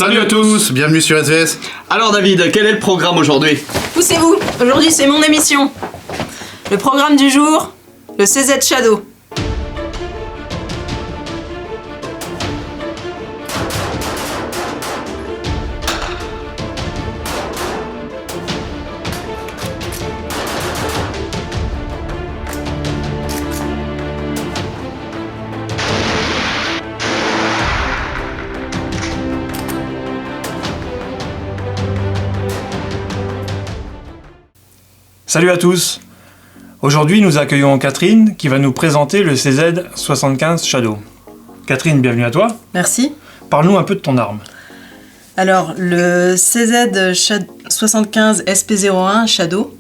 Salut à tous, bienvenue sur SVS. Alors David, quel est le programme aujourd'hui? Poussez-vous, aujourd'hui c'est mon émission. Le programme du jour, le CZ Shadow. Salut à tous. Aujourd'hui, nous accueillons Catherine qui va nous présenter le CZ75 Shadow. Catherine, bienvenue à toi. Merci. Parle-nous un peu de ton arme. Alors, le CZ75 SP01 Shadow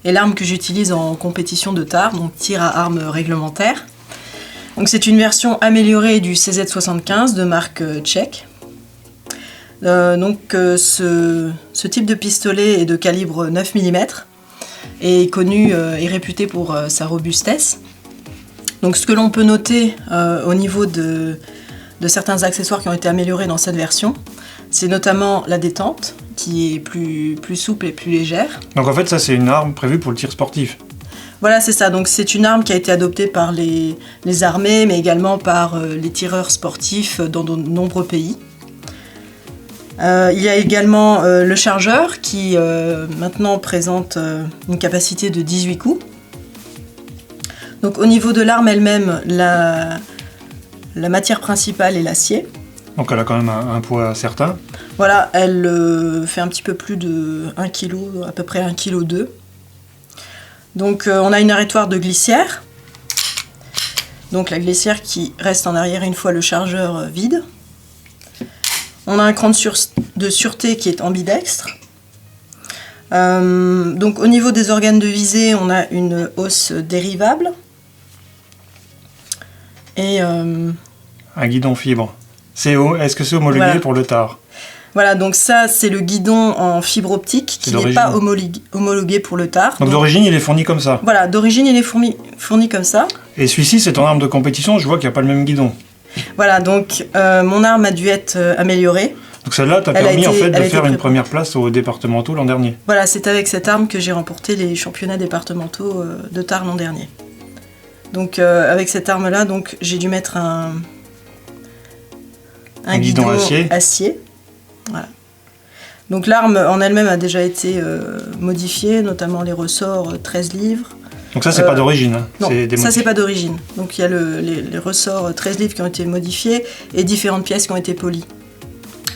est l'arme que j'utilise en compétition de tir, donc tir à armes réglementaire. Donc, c'est une version améliorée du CZ75 de marque tchèque. Ce type de pistolet est de calibre 9 mm. Est connu et réputé pour sa robustesse. Donc ce que l'on peut noter au niveau de certains accessoires qui ont été améliorés dans cette version, c'est notamment la détente, qui est plus souple et plus légère. Donc en fait ça c'est une arme prévue pour le tir sportif. Voilà, c'est ça. Donc c'est une arme qui a été adoptée par les armées, mais également par les tireurs sportifs dans de nombreux pays. Il y a également le chargeur qui maintenant présente une capacité de 18 coups. Donc au niveau de l'arme elle-même, la matière principale est l'acier. Donc elle a quand même un poids certain. Voilà, elle fait un petit peu plus de 1 kg, à peu près 1,2 kg. Donc on a une arrêtoire de glissière. Donc la glissière qui reste en arrière une fois le chargeur vide. On a un cran de sûreté qui est ambidextre. Donc au niveau des organes de visée, on a une hausse dérivable. Et un guidon fibre. Est-ce que c'est homologué voilà. Pour le tard? Voilà, donc ça c'est le guidon en fibre optique qui n'est pas homologué pour le tard. Donc d'origine il est fourni comme ça? Voilà, d'origine il est fourni comme ça. Et celui-ci c'est ton arme de compétition, je vois qu'il n'y a pas le même guidon. Voilà, donc mon arme a dû être améliorée. Donc celle-là t'a permis en fait de faire une première place aux départementaux l'an dernier. Voilà, c'est avec cette arme que j'ai remporté les championnats départementaux de tir l'an dernier. Donc avec cette arme-là, donc j'ai dû mettre un guidon acier. Voilà. Donc l'arme en elle-même a déjà été modifiée, notamment les ressorts 13 livres. Donc ça c'est pas d'origine, hein. Non, ça c'est pas d'origine. Donc il y a les ressorts 13 livres qui ont été modifiés et différentes pièces qui ont été polies.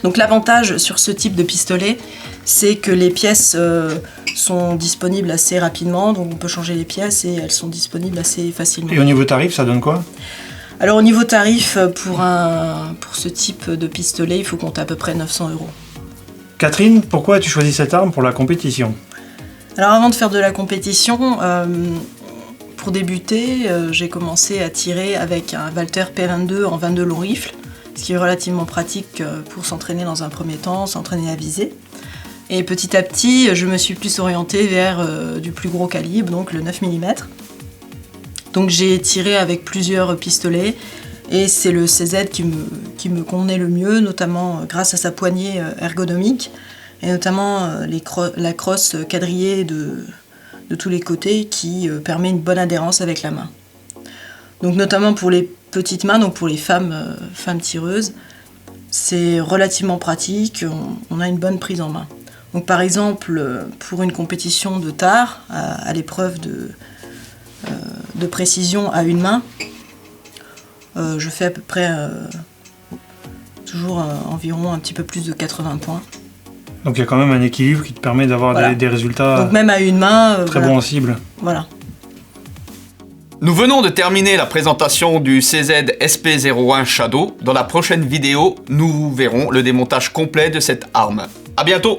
Donc l'avantage sur ce type de pistolet, c'est que les pièces sont disponibles assez rapidement, donc on peut changer les pièces et elles sont disponibles assez facilement. Et au niveau tarif, ça donne quoi? Alors au niveau tarif, pour ce type de pistolet, il faut compter à peu près 900 €. Catherine, pourquoi as-tu choisi cette arme pour la compétition? Alors avant de faire de la compétition, pour débuter, j'ai commencé à tirer avec un Walther P22 en 22 long rifle, ce qui est relativement pratique pour s'entraîner dans un premier temps, s'entraîner à viser. Et petit à petit, je me suis plus orientée vers du plus gros calibre, donc le 9 mm. Donc j'ai tiré avec plusieurs pistolets et c'est le CZ qui me convenait le mieux, notamment grâce à sa poignée ergonomique et notamment la crosse quadrillée de tous les côtés qui permet une bonne adhérence avec la main. Donc notamment pour les petites mains, donc pour les femmes tireuses, c'est relativement pratique, on a une bonne prise en main. Donc par exemple, pour une compétition de tir, à l'épreuve de précision à une main, je fais à peu près toujours environ un petit peu plus de 80 points. Donc il y a quand même un équilibre qui te permet d'avoir voilà. des résultats donc même à une main, très bons en cible. Voilà. Nous venons de terminer la présentation du CZ SP01 Shadow. Dans la prochaine vidéo, nous verrons le démontage complet de cette arme. À bientôt!